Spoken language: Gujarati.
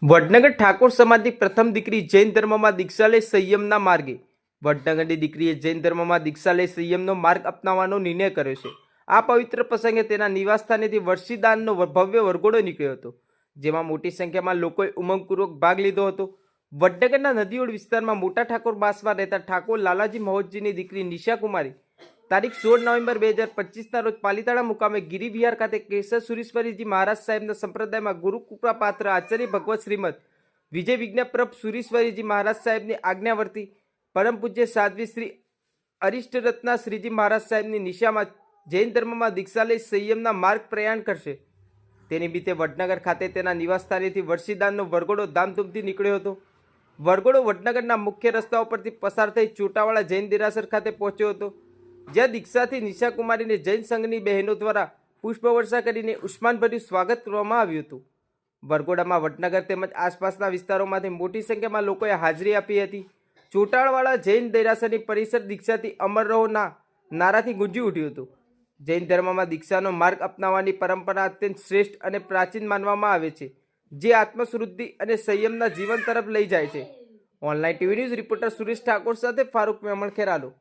વડનગર ઠાકોર સમાજની પ્રથમ દીકરી જૈન ધર્મમાં દીક્ષા લઈ સંયમના માર્ગે. વડનગરની દીકરીએ જૈન ધર્મમાં દીક્ષા લઈ સંયમનો માર્ગ અપનાવવાનો નિર્ણય કર્યો છે. આ પવિત્ર પ્રસંગે તેના નિવાસસ્થાનેથી વર્ષીદાનનો ભવ્ય વરઘોડો નીકળ્યો હતો, જેમાં મોટી સંખ્યામાં લોકોએ ઉમંગપૂર્વક ભાગ લીધો હતો. વડનગરના નદીઓડ વિસ્તારમાં મોટા ઠાકોર બાસમાં રહેતા ઠાકોર લાલાજી મહોતજીની દીકરી નિશા કુમારી તારીખ 16 નવેમ્બર 2025ના રોજ પાલીતાણા મુકામે ગિરિવિહાર ખાતે કેસર સુરેશ્વરીજી મહારાજ સાહેબના સંપ્રદાયમાં ગુરુકૃપા પાત્ર આચાર્ય ભગવત શ્રીમદ વિજય વિજ્ઞાપ્રભ સુરેશ્વરીજી મહારાજ સાહેબની આજ્ઞાવર્તી પરમ પૂજ્ય સાધ્વી શ્રી અરિષ્ટરત્ના શ્રીજી મહારાજ સાહેબની નિશામાં જૈન ધર્મમાં દીક્ષા લઈ સંયમના માર્ગ પ્રયાણ કરશે. તે નિમિત્તે વડનગર ખાતે તેના નિવાસસ્થાનેથી વર્ષીદાનનો વરઘોડો ધામધૂમથી નીકળ્યો હતો. વરઘોડો વડનગરના મુખ્ય રસ્તાઓ પરથી પસાર થઈ ચોટાવાળા જૈન દેરાસર ખાતે પહોંચ્યો હતો, જ્યાં દીક્ષાથી નિશા કુમારીને જૈન સંઘની બહેનો દ્વારા પુષ્પવર્ષા કરીને ઉષ્માનભર્યું સ્વાગત કરવામાં આવ્યું હતું. વરઘોડામાં વડનગર તેમજ આસપાસના વિસ્તારોમાંથી મોટી સંખ્યામાં લોકોએ હાજરી આપી હતી. ચોટાળવાળા જૈન દેરાસરની પરિસર દીક્ષાથી અમર રહોના નારાથી ગુંજી ઉઠ્યું હતું. જૈન ધર્મમાં દીક્ષાનો માર્ગ અપનાવવાની પરંપરા અત્યંત શ્રેષ્ઠ અને પ્રાચીન માનવામાં આવે છે, જે આત્મશુદ્ધિ અને સંયમના જીવન તરફ લઈ જાય છે. Online TV news reporter Suresh Thakor સાથે ફારૂક મેમણ ખેરાલુ.